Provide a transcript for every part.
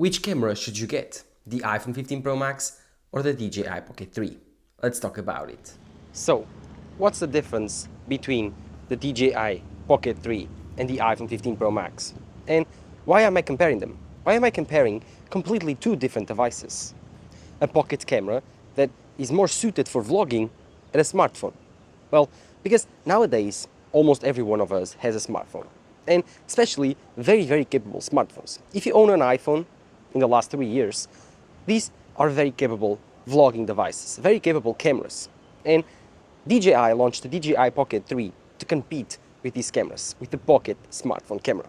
Which camera should you get? The iPhone 15 Pro Max or the DJI Pocket 3? Let's talk about it. So, what's the difference between the DJI Pocket 3 and the iPhone 15 Pro Max? And why am I comparing them? Why am I comparing completely two different devices? A pocket camera that is more suited for vlogging and a smartphone. Well, because nowadays almost every one of us has a smartphone, and especially very capable smartphones. If you own an iPhone in the last 3 years, these are very capable vlogging devices, very capable cameras. And DJI launched the DJI Pocket 3 to compete with these cameras, with the Pocket smartphone camera.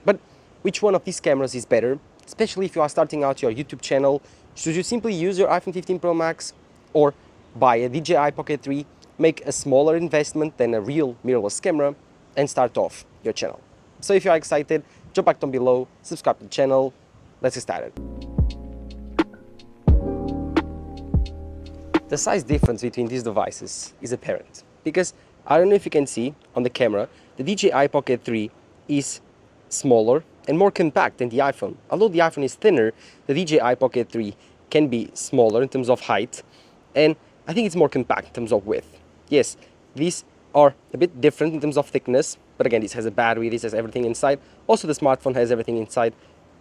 But which one of these cameras is better? Especially if you are starting out your YouTube channel, should you simply use your iPhone 15 Pro Max or buy a DJI Pocket 3, make a smaller investment than a real mirrorless camera, and start off your channel? So if you are excited, drop back down below, subscribe to the channel, let's get started. The size difference between these devices is apparent, because I don't know if you can see on the camera, the DJI Pocket 3 is smaller and more compact than the iPhone. Although the iPhone is thinner, the DJI Pocket 3 can be smaller in terms of height, and I think it's more compact in terms of width. Yes, these are a bit different in terms of thickness, but again, this has a battery, this has everything inside. Also, the smartphone has everything inside.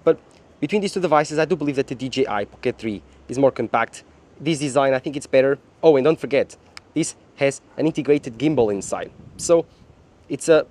But between these two devices, I do believe that the DJI Pocket 3 is more compact. This design, I think it's better. Oh, and don't forget, this has an integrated gimbal inside. So it's a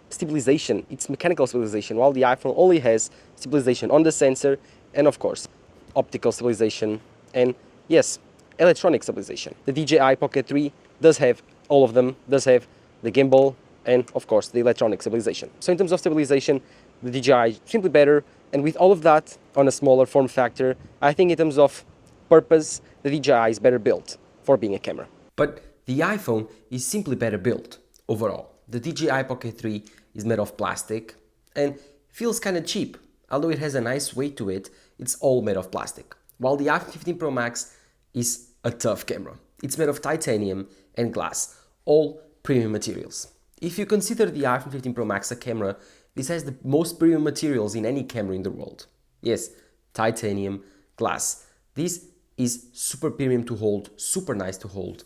stabilization, it's mechanical stabilization, while the iPhone only has stabilization on the sensor and, of course, optical stabilization and, yes, electronic stabilization. The DJI Pocket 3 does have all of them, does have the gimbal and, of course, the electronic stabilization. So in terms of stabilization, the DJI is simply better, and with all of that on a smaller form factor, I think in terms of purpose, the DJI is better built for being a camera. But the iPhone is simply better built overall. The DJI Pocket 3 is made of plastic and feels kind of cheap. Although it has a nice weight to it, it's all made of plastic. While the iPhone 15 Pro Max is a tough camera. It's made of titanium and glass, all premium materials. If you consider the iPhone 15 Pro Max a camera, this has the most premium materials in any camera in the world. Yes, titanium, glass. This is super premium to hold, super nice to hold.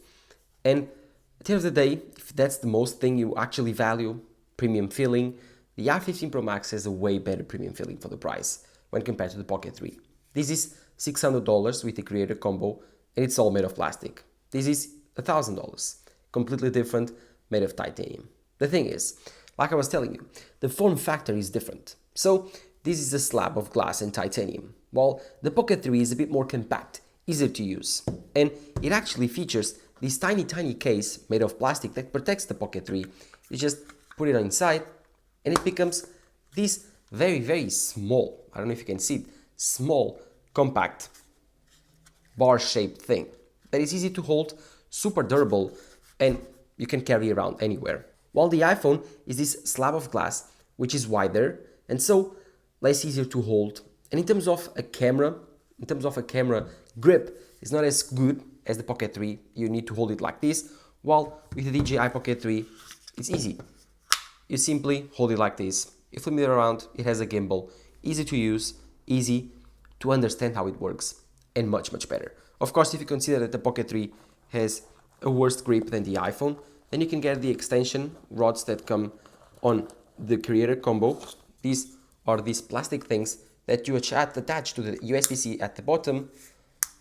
And at the end of the day, if that's the most thing you actually value, premium feeling, the iPhone 15 Pro Max has a way better premium feeling for the price when compared to the Pocket 3. This is $600 with the Creator Combo, and it's all made of plastic. This is $1,000, completely different, made of titanium. The thing is, like I was telling you, the form factor is different. So this is a slab of glass and titanium, while the Pocket 3 is a bit more compact, easier to use. And it actually features this tiny case made of plastic that protects the Pocket 3. You just put it inside and it becomes this very small, I don't know if you can see it, small, compact, bar-shaped thing that is easy to hold, super durable, and you can carry around anywhere. While the iPhone is this slab of glass, which is wider and so less easier to hold. And in terms of a camera grip, it's not as good as the Pocket 3. You need to hold it like this, while with the DJI Pocket 3, it's easy. You simply hold it like this. You flip it around, it has a gimbal, easy to use, easy to understand how it works, and much better. Of course, if you consider that the Pocket 3 has a worse grip than the iPhone, then you can get the extension rods that come on the Creator Combo. These are these plastic things that you attach to the USB-C at the bottom.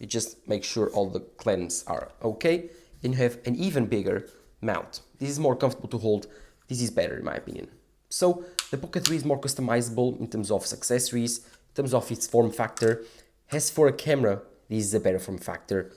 You just make sure all the clamps are okay. Then you have an even bigger mount. This is more comfortable to hold. This is better in my opinion. So the Pocket 3 is more customizable in terms of accessories, in terms of its form factor. As for a camera, this is a better form factor.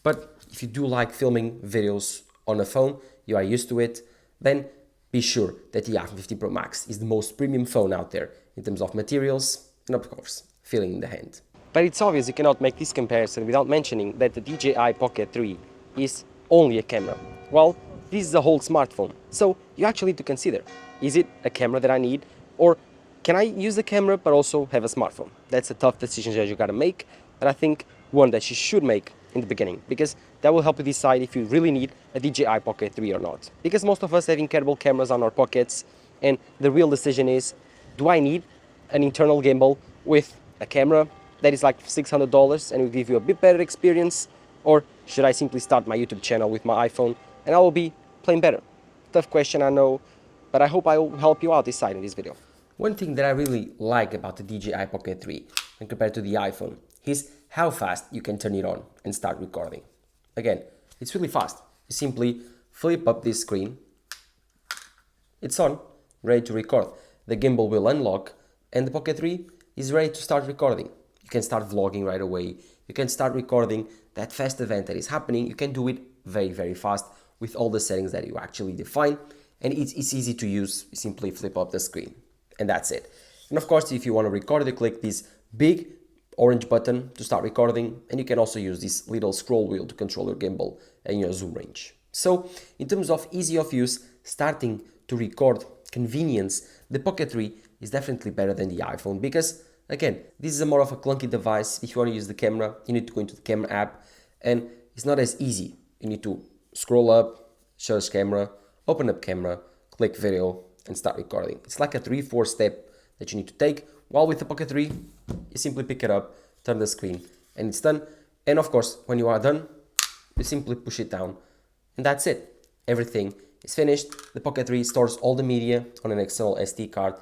But if you do like filming videos on a phone, you are used to it, then be sure that the iPhone 15 Pro Max is the most premium phone out there in terms of materials and, of course, feeling in the hand. But it's obvious you cannot make this comparison without mentioning that the DJI Pocket 3 is only a camera. Well, this is a whole smartphone. So you actually need to consider, is it a camera that I need, or can I use the camera but also have a smartphone? That's a tough decision that you gotta make, and I think one that you should make in the beginning, because that will help you decide if you really need a DJI Pocket 3 or not. Because most of us have incredible cameras on our pockets, and the real decision is, do I need an internal gimbal with a camera that is like $600 and will give you a bit better experience? Or should I simply start my YouTube channel with my iPhone and I will be playing better? Tough question, I know, but I hope I will help you out decide in this video. One thing that I really like about the DJI Pocket 3 when compared to the iPhone is how fast you can turn it on and start recording. Again, it's really fast. You simply flip up this screen, it's on, ready to record. The gimbal will unlock and the Pocket 3 is ready to start recording. You can start vlogging right away. You can start recording that fast event that is happening. You can do it very, very fast with all the settings that you actually define. And it's easy to use. You simply flip up the screen and that's it. And of course, if you want to record, you click this big orange button to start recording. And you can also use this little scroll wheel to control your gimbal and your zoom range. So in terms of easy of use, starting to record, convenience, the Pocket 3 is definitely better than the iPhone because, again, this is a more of a clunky device. If you want to use the camera, you need to go into the camera app and it's not as easy. You need to scroll up, search camera, open up camera, click video and start recording. It's like a 3-4 step that you need to take. While with the Pocket 3, you simply pick it up, turn the screen and it's done. And of course, when you are done, you simply push it down and that's it. Everything is finished. The Pocket 3 stores all the media on an external SD card.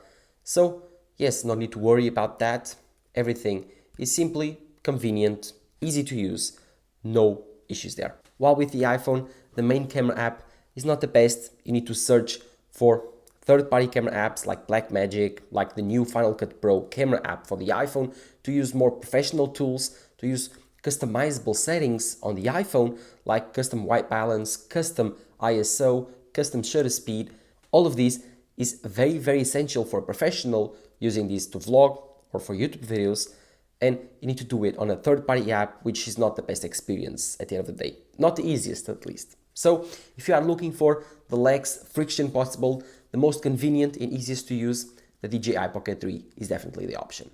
So yes, no need to worry about that. Everything is simply convenient, easy to use, no issues there. While with the iPhone, the main camera app is not the best. You need to search for third-party camera apps like Blackmagic, like the new Final Cut Pro camera app for the iPhone to use more professional tools, to use customizable settings on the iPhone like custom white balance, custom ISO, custom shutter speed. All of these is very, very essential for a professional using these to vlog or for YouTube videos. And you need to do it on a third-party app, which is not the best experience at the end of the day. Not the easiest, at least. So if you are looking for the less friction possible, the most convenient and easiest to use, the DJI Pocket 3 is definitely the option.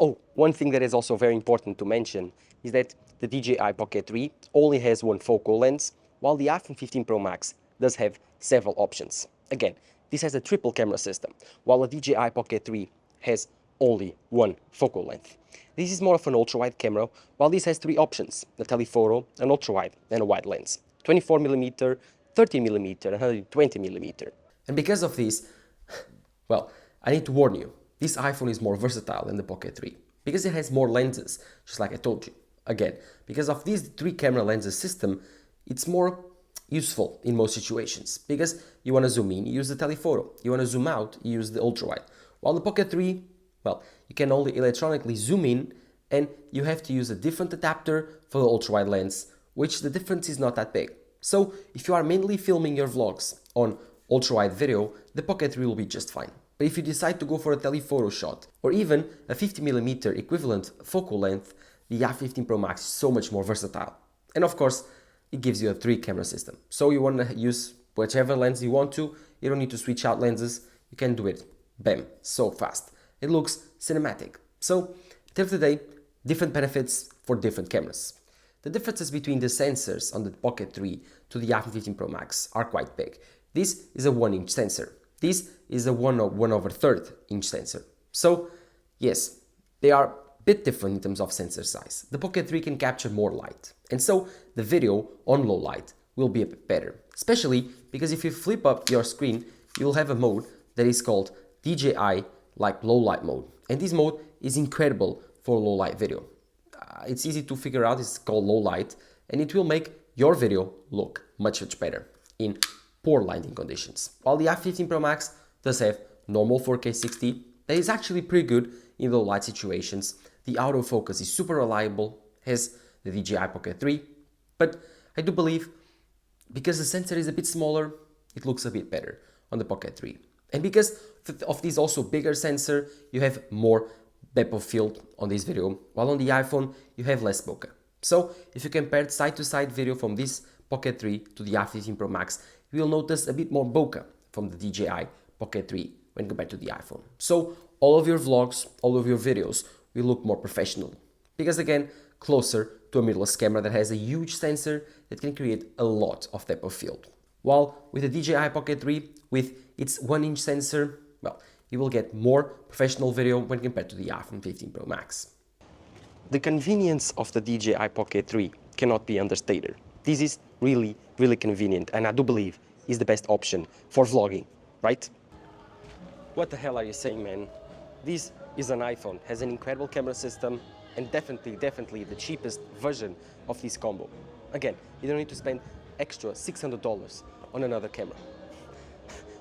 Oh, one thing that is also very important to mention is that the DJI Pocket 3 only has one focal lens, while the iPhone 15 Pro Max does have several options. Again, this has a triple camera system, while the DJI Pocket 3 has only one focal length. This is more of an ultra-wide camera, while this has three options: a telephoto, an ultra-wide, and a wide lens. 24mm, 30mm, and 120mm. And because of this, well, I need to warn you, this iPhone is more versatile than the Pocket 3 because it has more lenses, just like I told you. Again, because of this three camera lenses system, it's more useful in most situations because you want to zoom in, you use the telephoto. You want to zoom out, you use the ultra-wide. While the Pocket 3, well, you can only electronically zoom in and you have to use a different adapter for the ultra-wide lens, which the difference is not that big. So if you are mainly filming your vlogs on ultra-wide video, the Pocket 3 will be just fine. But if you decide to go for a telephoto shot or even a 50mm equivalent focal length, the iPhone 15 Pro Max is so much more versatile. And of course, it gives you a three camera system. So you want to use whichever lens you want to, you don't need to switch out lenses, you can do it, bam, so fast. It looks cinematic. So at the end of the day, different benefits for different cameras. The differences between the sensors on the Pocket 3 to the iPhone 15 Pro Max are quite big. This is a 1-inch sensor. This is a 1/3 inch sensor. So yes, they are a bit different in terms of sensor size. The Pocket 3 can capture more light, and so the video on low light will be a bit better. Especially because if you flip up your screen, you'll have a mode that is called DJI like low light mode. And this mode is incredible for low light video. It's easy to figure out, it's called low light, and it will make your video look much better in poor lighting conditions. While the iPhone 15 Pro Max does have normal 4K 60, that is actually pretty good in low light situations. The autofocus is super reliable, has the DJI Pocket 3, but I do believe because the sensor is a bit smaller, it looks a bit better on the Pocket 3. And because of this also bigger sensor, you have more depth of field on this video, while on the iPhone you have less bokeh. So if you compare side-to-side video from this Pocket 3 to the iPhone 15 Pro Max, you will notice a bit more bokeh from the DJI Pocket 3 when compared to the iPhone. So all of your vlogs, all of your videos will look more professional. Because again, closer to a mirrorless camera that has a huge sensor that can create a lot of depth of field. While with the DJI Pocket 3, with its 1-inch sensor, well, you will get more professional video when compared to the iPhone 15 Pro Max. The convenience of the DJI Pocket 3 cannot be understated. This is really, really convenient, and I do believe is the best option for vlogging, right? What the hell are you saying, man? This is an iPhone, has an incredible camera system, and definitely the cheapest version of this combo. Again, you don't need to spend extra $600 on another camera.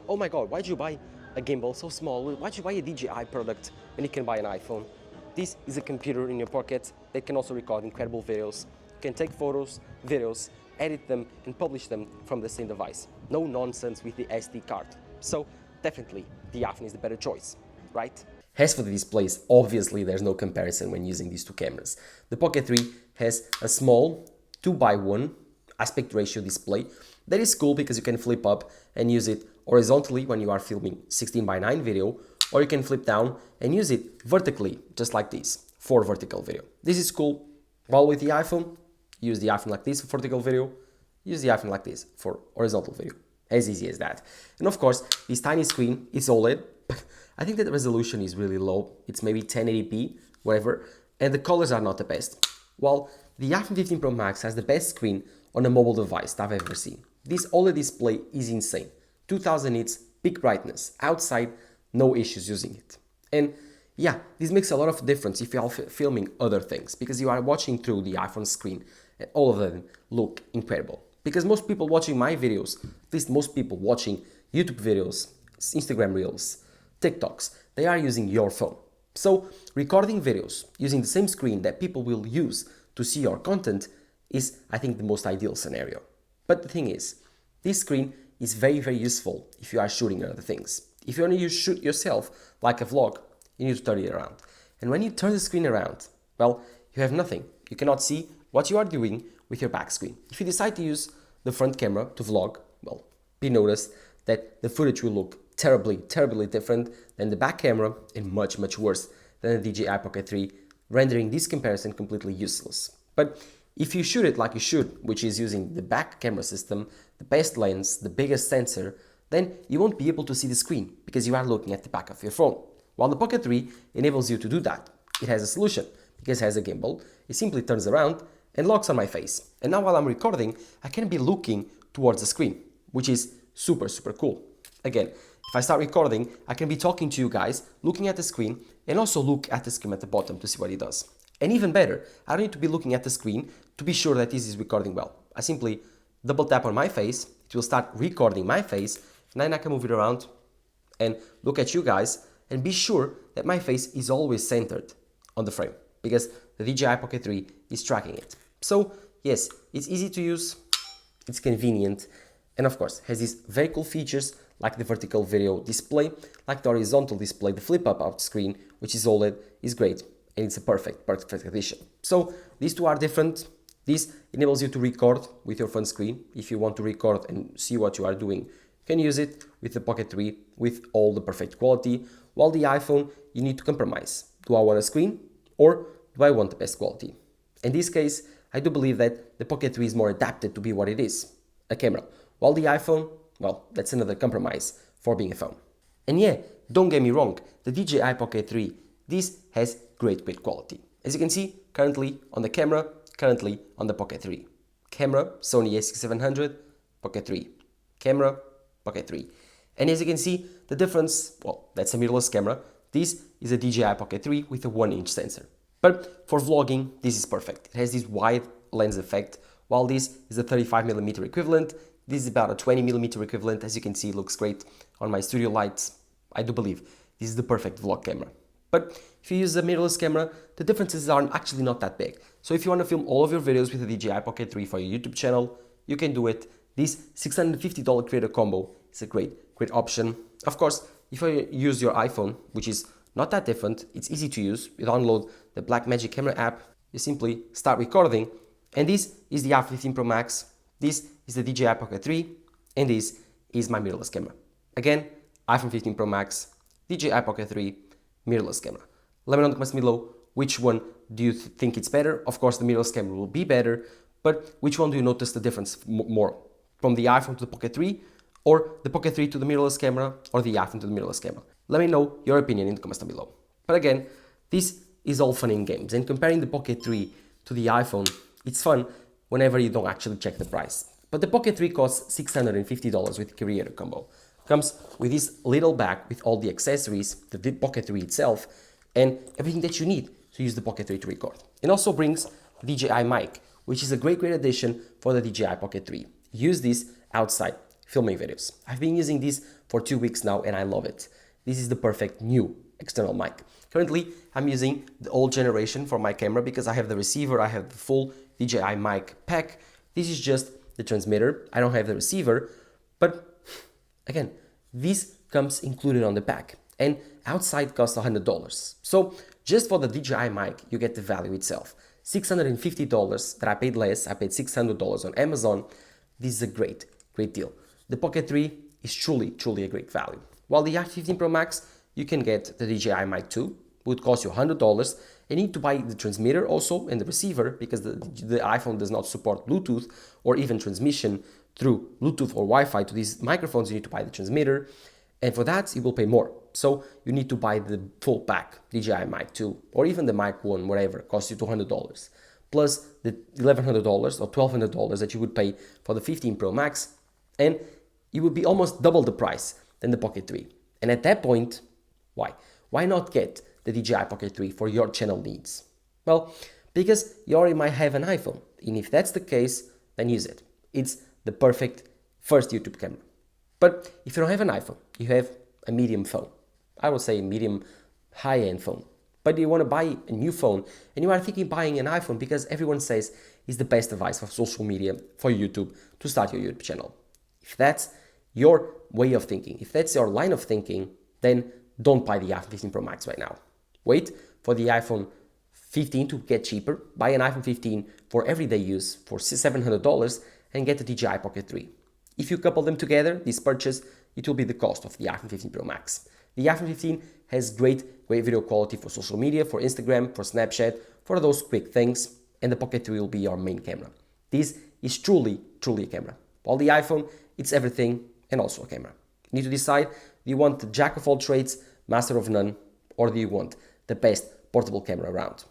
Oh my god, why'd you buy a gimbal so small? Why'd you buy a DJI product when you can buy an iPhone? This is a computer in your pocket that can also record incredible videos. You can take photos, videos, edit them, and publish them from the same device. No nonsense with the SD card. So definitely, the iPhone is the better choice, right? As for the displays, obviously there's no comparison when using these two cameras. The Pocket 3 has a small 2:1 aspect ratio display that is cool because you can flip up and use it horizontally when you are filming 16:9 video, or you can flip down and use it vertically, just like this, for vertical video. This is cool. While with the iPhone, use the iPhone like this for vertical video, use the iPhone like this for horizontal video. As easy as that. And of course, this tiny screen is OLED. I think that the resolution is really low. It's maybe 1080p, whatever, and the colors are not the best. While the iPhone 15 Pro Max has the best screen on a mobile device that I've ever seen. This OLED display is insane. 2000 nits, peak brightness, outside, no issues using it. And yeah, this makes a lot of difference if you are filming other things, because you are watching through the iPhone screen and all of them look incredible. Because most people watching my videos, at least most people watching YouTube videos, Instagram Reels, TikToks, they are using your phone. So recording videos using the same screen that people will use to see your content is, I think, the most ideal scenario. But the thing is, this screen is very useful if you are shooting other things. If you only shoot yourself, like a vlog, you need to turn it around. And when you turn the screen around, well, you have nothing. You cannot see what you are doing with your back screen. If you decide to use the front camera to vlog, well, be noticed that the footage will look terribly different than the back camera and much worse than the DJI Pocket 3, rendering this comparison completely useless. But if you shoot it like you should, which is using the back camera system, the best lens, the biggest sensor, then you won't be able to see the screen because you are looking at the back of your phone. While the Pocket 3 enables you to do that. It has a solution because it has a gimbal. It simply turns around and locks on my face. And now while I'm recording, I can be looking towards the screen, which is super cool. Again, if I start recording, I can be talking to you guys, looking at the screen, and also look at the screen at the bottom to see what it does. And even better, I don't need to be looking at the screen to be sure that this is recording well. I simply double tap on my face, it will start recording my face, and then I can move it around and look at you guys and be sure that my face is always centered on the frame because the DJI Pocket 3 is tracking it. So yes, it's easy to use, it's convenient, and of course has these very cool features like the vertical video display, like the horizontal display, the flip up out screen, which is OLED, is great, and it's a perfect addition. So these two are different. This enables you to record with your phone screen. If you want to record and see what you are doing, you can use it with the Pocket 3 with all the perfect quality, while the iPhone, you need to compromise. Do I want a screen or do I want the best quality? In this case, I do believe that the Pocket 3 is more adapted to be what it is, a camera, while the iPhone, well, that's another compromise for being a phone. And yeah, don't get me wrong, the DJI Pocket 3, this has great quality. As you can see, currently on the camera, currently on the Pocket 3. Camera, Sony a6700, Pocket 3. Camera, Pocket 3. And as you can see, the difference, well, that's a mirrorless camera. This is a DJI Pocket 3 with a 1-inch sensor. But for vlogging, this is perfect. It has this wide lens effect, while this is a 35mm equivalent. This is about a 20mm equivalent. As you can see, it looks great on my studio lights. I do believe this is the perfect vlog camera. But if you use a mirrorless camera, the differences are actually not that big. So if you want to film all of your videos with a DJI Pocket 3 for your YouTube channel, you can do it. This $650 creator combo is a great option. Of course, if you use your iPhone, which is not that different, it's easy to use. You download the Blackmagic camera app, you simply start recording, and this is the iPhone 15 Pro Max, this is the DJI Pocket 3, and this is my mirrorless camera. Again, iPhone 15 Pro Max, DJI Pocket 3, mirrorless camera. Let me know in the comments below which one do you think it's better. Of course, the mirrorless camera will be better, but which one do you notice the difference more? From the iPhone to the Pocket 3, or the Pocket 3 to the mirrorless camera, or the iPhone to the mirrorless camera? Let me know your opinion in the comments down below. But again, this is all fun in games, and comparing the Pocket 3 to the iPhone, it's fun whenever you don't actually check the price. But the Pocket 3 costs $650 with Creator Combo. Comes with this little bag with all the accessories, the Pocket 3 itself, and everything that you need to use the Pocket 3 to record. It also brings the DJI mic, which is a great addition for the DJI Pocket 3. Use this outside filming videos. I've been using this for 2 weeks now and I love it. This is the perfect new external mic. Currently, I'm using the old generation for my camera because I have the receiver, I have the full DJI mic pack. This is just the transmitter. I don't have the receiver, but again, this comes included on the pack and outside costs $100. So just for the DJI mic, you get the value itself. $650 that I paid less, I paid $600 on Amazon. This is a great deal. The Pocket 3 is truly a great value. While the iPhone 15 Pro Max, you can get the DJI mic 2, would cost you $100. You need to buy the transmitter also and the receiver because the iPhone does not support Bluetooth or even transmission through Bluetooth or Wi-Fi to these microphones. You need to buy the transmitter, and for that you will pay more. So you need to buy the full pack, DJI mic 2 or even the mic 1, whatever, costs you $200. Plus the $1,100 or $1,200 that you would pay for the 15 Pro Max, and it would be almost double the price than the Pocket 3. And at that point, why? Why not get the DJI Pocket 3 for your channel needs? Well, because you already might have an iPhone, and if that's the case, then use it. It's the perfect first YouTube camera. But if you don't have an iPhone, you have a medium phone. I would say a medium high-end phone. But you want to buy a new phone, and you are thinking buying an iPhone because everyone says it's the best device for social media, for YouTube, to start your YouTube channel. If that's your way of thinking, if that's your line of thinking, then don't buy the iPhone 15 Pro Max right now. Wait for the iPhone 15 to get cheaper. Buy an iPhone 15 for everyday use for $700 and get the DJI Pocket 3. If you couple them together, this purchase, it will be the cost of the iPhone 15 Pro Max. The iPhone 15 has great video quality for social media, for Instagram, for Snapchat, for those quick things, and the Pocket 3 will be your main camera. This is truly a camera. While the iPhone, it's everything and also a camera. You need to decide, do you want the jack of all trades, master of none, or do you want the best portable camera around?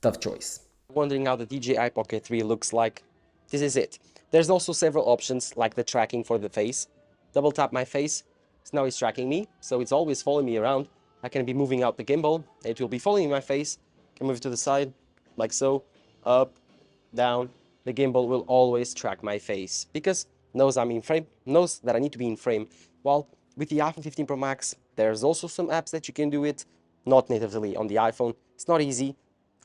Tough choice. Wondering how the DJI Pocket 3 looks like? This is it. There's also several options like the tracking for the face. Double tap my face, so now it's tracking me, so it's always following me around. I can be moving out the gimbal, it will be following my face. Can move it to the side, like so, up, down. The gimbal will always track my face because knows I'm in frame, knows that I need to be in frame. While with the iPhone 15 Pro Max, there's also some apps that you can do it, not natively on the iPhone. It's not easy.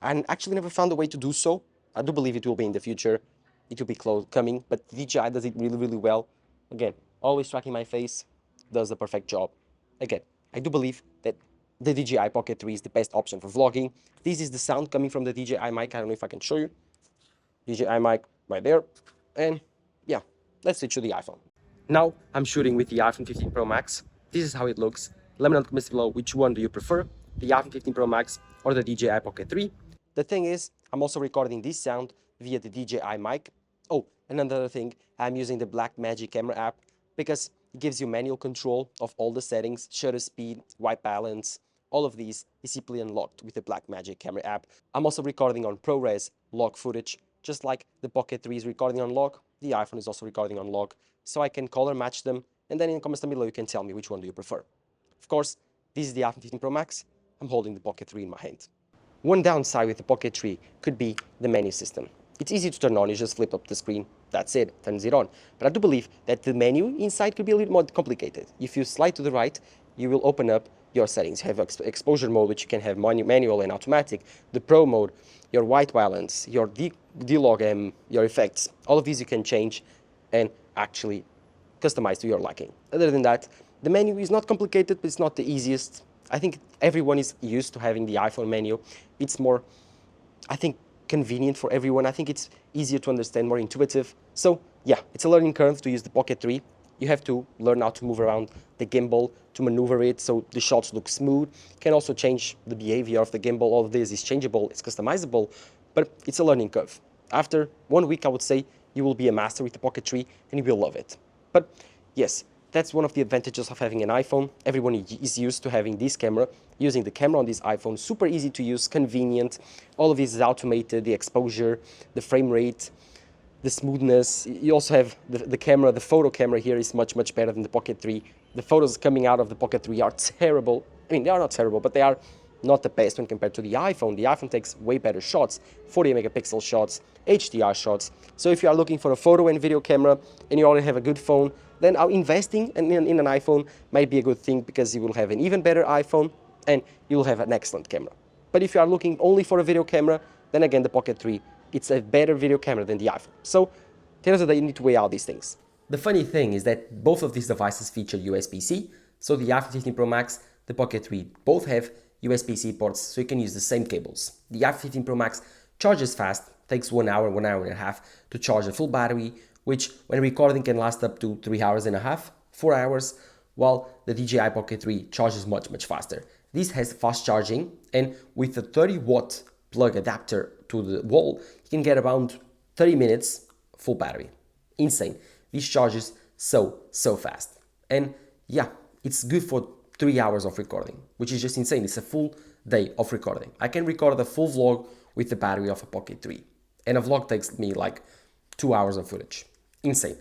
I actually never found a way to do so. I do believe it will be in the future. It will be coming, but DJI does it really well. Again, always tracking my face, does the perfect job. Again, I do believe that the DJI Pocket 3 is the best option for vlogging. This is the sound coming from the DJI mic. I don't know if I can show you. DJI mic right there. And yeah, let's switch to the iPhone. Now I'm shooting with the iPhone 15 Pro Max. This is how it looks. Let me know in the comments below which one do you prefer, the iPhone 15 Pro Max or the DJI Pocket 3. The thing is, I'm also recording this sound via the DJI mic. Oh, and another thing, I'm using the Blackmagic camera app because it gives you manual control of all the settings, shutter speed, white balance. All of these is simply unlocked with the Blackmagic camera app. I'm also recording on ProRes log footage. Just like the Pocket 3 is recording on log, the iPhone is also recording on log. So I can color match them, and then in the comments down below you can tell me which one do you prefer. Of course, this is the iPhone 15 Pro Max. I'm holding the Pocket 3 in my hand. One downside with the Pocket 3 could be the menu system. It's easy to turn on, you just flip up the screen, that's it, turns it on. But I do believe that the menu inside could be a little more complicated. If you slide to the right, you will open up your settings. You have exposure mode, which you can have manual and automatic, the Pro mode, your white balance, your D-Log, your effects. All of these you can change and actually customize to your liking. Other than that, the menu is not complicated, but it's not the easiest. I think everyone is used to having the iPhone menu. It's more, I think, convenient for everyone. I think it's easier to understand, more intuitive. So yeah, it's a learning curve to use the Pocket 3. You have to learn how to move around the gimbal, to maneuver it so the shots look smooth. You can also change the behavior of the gimbal. All of this is changeable, it's customizable, but it's a learning curve. After 1 week, I would say, you will be a master with the Pocket 3 and you will love it. But yes, that's one of the advantages of having an iPhone. Everyone is used to having this camera, using the camera on this iPhone. Super easy to use, convenient. All of this is automated, the exposure, the frame rate, the smoothness. You also have the camera, the photo camera here is much, much better than the Pocket 3. The photos coming out of the Pocket 3 are terrible. I mean, they are not terrible, but they are not the best when compared to the iPhone. The iPhone takes way better shots, 40 megapixel shots, HDR shots. So if you are looking for a photo and video camera and you already have a good phone, then investing in an iPhone might be a good thing, because you will have an even better iPhone and you will have an excellent camera. But if you are looking only for a video camera, then again, the Pocket 3, it's a better video camera than the iPhone. So, tell us that you need to weigh out these things. The funny thing is that both of these devices feature USB-C, so the iPhone 15 Pro Max, the Pocket 3 both have USB-C ports, so you can use the same cables. The iPhone 15 Pro Max charges fast, takes 1 hour, 1 hour and a half to charge a full battery, which when recording can last up to 3 hours and a half, 4 hours, while the DJI Pocket 3 charges much, much faster. This has fast charging, and with a 30-watt plug adapter to the wall, you can get around 30 minutes full battery. Insane. This charges so fast. And yeah, it's good for 3 hours of recording, which is just insane. It's a full day of recording. I can record a full vlog with the battery of a Pocket 3. And a vlog takes me like 2 hours of footage. Insane.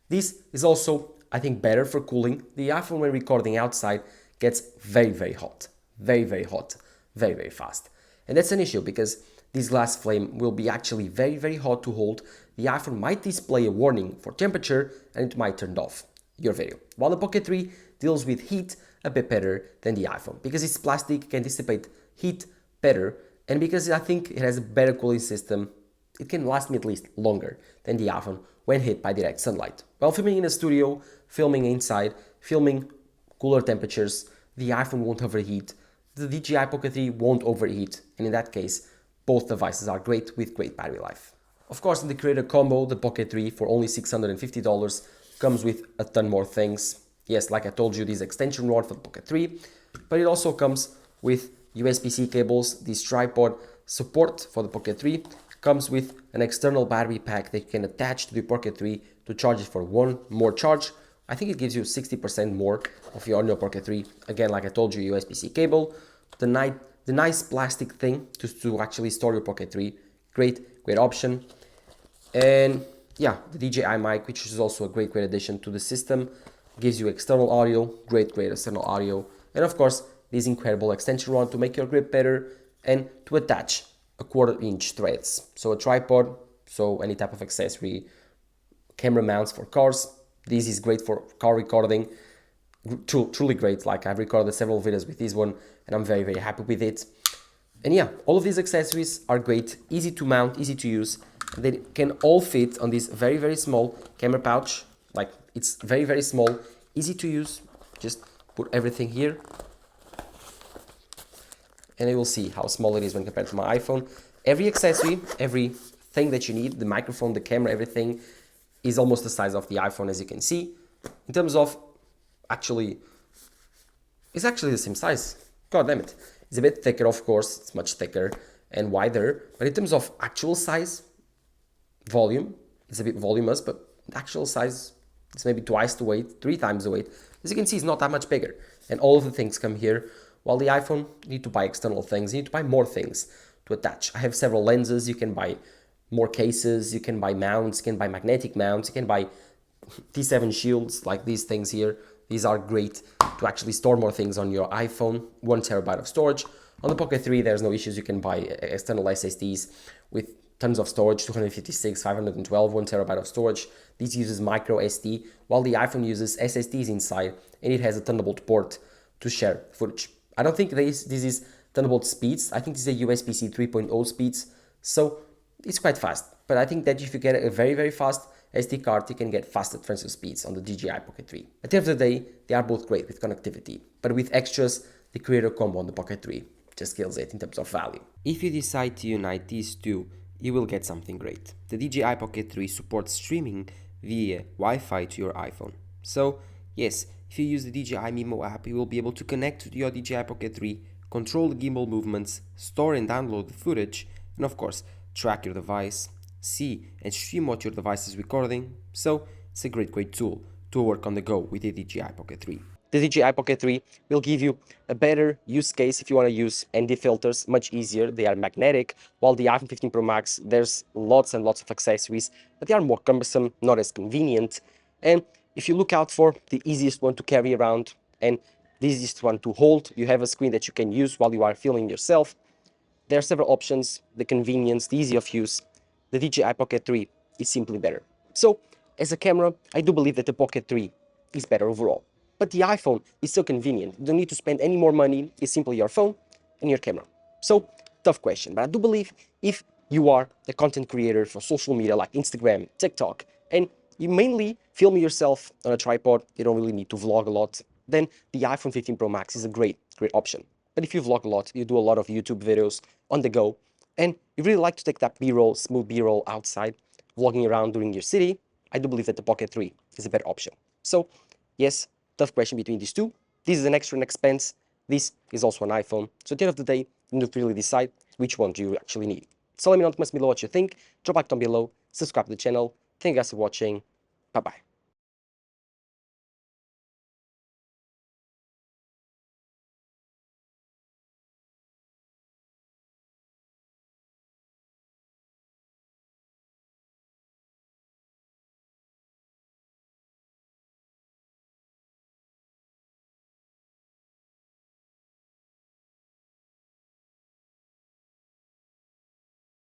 This is also, I think, better for cooling. The iPhone, when recording outside, gets very hot. Very hot. Very fast. And that's an issue, because this glass flame will be actually very hot to hold. The iPhone might display a warning for temperature and it might turn off your video. While the Pocket 3 deals with heat a bit better than the iPhone, because it's plastic, can dissipate heat better, and because I think it has a better cooling system, it can last me at least longer than the iPhone when hit by direct sunlight. While filming in a studio, filming inside, filming cooler temperatures, the iPhone won't overheat, the DJI Pocket 3 won't overheat, and in that case, both devices are great with great battery life. Of course, in the creator combo, the Pocket 3 for only $650 comes with a ton more things. Yes, like I told you, this extension rod for the Pocket 3, but it also comes with USB-C cables. This tripod support for the Pocket 3 comes with an external battery pack that you can attach to the Pocket 3 to charge it for one more charge. I think it gives you 60% more of your Pocket 3. Again, like I told you, USB-C cable, the nice plastic thing to actually store your Pocket 3. Great option. And yeah, the DJI mic, which is also a great addition to the system, gives you external audio, great external audio. And of course, this incredible extension rod to make your grip better and to attach a 1/4-inch threads. So a tripod, so any type of accessory, camera mounts for cars. This is great for car recording, truly great. Like, I've recorded several videos with this one and I'm very happy with it. And yeah, all of these accessories are great, easy to mount, easy to use. They can all fit on this very small camera pouch. Like, it's very small, easy to use. Just put everything here and you will see how small it is when compared to my iPhone. Every accessory, everything that you need, the microphone, the camera, everything is almost the size of the iPhone, as you can see. In terms of it's actually the same size. God damn it. It's a bit thicker, of course. It's much thicker and wider. But in terms of actual size, volume, it's a bit voluminous, but actual size, it's maybe twice the weight, 3 times the weight. As you can see, it's not that much bigger. And all of the things come here. While the iPhone, you need to buy external things. You need to buy more things to attach. I have several lenses. You can buy more cases. You can buy mounts. You can buy magnetic mounts. You can buy T7 shields, like these things here. These are great to actually store more things on your iPhone. 1 terabyte of storage. On the Pocket 3, there's no issues. You can buy external SSDs with tons of storage, 256, 512, 1 terabyte of storage. This uses micro SD, while the iPhone uses SSDs inside, and it has a Thunderbolt port to share footage. I don't think this is Thunderbolt speeds. I think this is a USB-C 3.0 speeds, so it's quite fast. But I think that if you get a very fast SD card, you can get faster transfer speeds on the DJI Pocket 3. At the end of the day, they are both great with connectivity, but with extras, the creator combo on the Pocket 3 just kills it in terms of value. If you decide to unite these two, you will get something great. The DJI Pocket 3 supports streaming via Wi-Fi to your iPhone. So yes, if you use the DJI Mimo app, you will be able to connect to your DJI Pocket 3, control the gimbal movements, store and download the footage, and of course, track your device, see and stream what your device is recording. So it's a great tool to work on the go with the DJI Pocket 3. The DJI Pocket 3 will give you a better use case if you want to use ND filters, much easier. They are magnetic, while the iPhone 15 Pro Max, there's lots and lots of accessories, but they are more cumbersome, not as convenient. And if you look out for the easiest one to carry around and the easiest one to hold, you have a screen that you can use while you are filming yourself. There are several options, the convenience, the ease of use. The DJI Pocket 3 is simply better. So, as a camera, I do believe that the Pocket 3 is better overall. But the iPhone is so convenient. You don't need to spend any more money. It's simply your phone and your camera. So, tough question. But I do believe if you are a content creator for social media like Instagram, TikTok, and you mainly film yourself on a tripod, you don't really need to vlog a lot, then the iPhone 15 Pro Max is a great option. But if you vlog a lot, you do a lot of YouTube videos on the go, and you really like to take that B-roll, smooth B-roll outside, vlogging around during your city, I do believe that the Pocket 3 is a better option. So, yes, tough question between these two. This is an extra expense. This is also an iPhone. So at the end of the day, you need to really decide which one do you actually need. So let me know in the comments below what you think. Drop a like down below, subscribe to the channel. Thank you guys for watching. Bye-bye.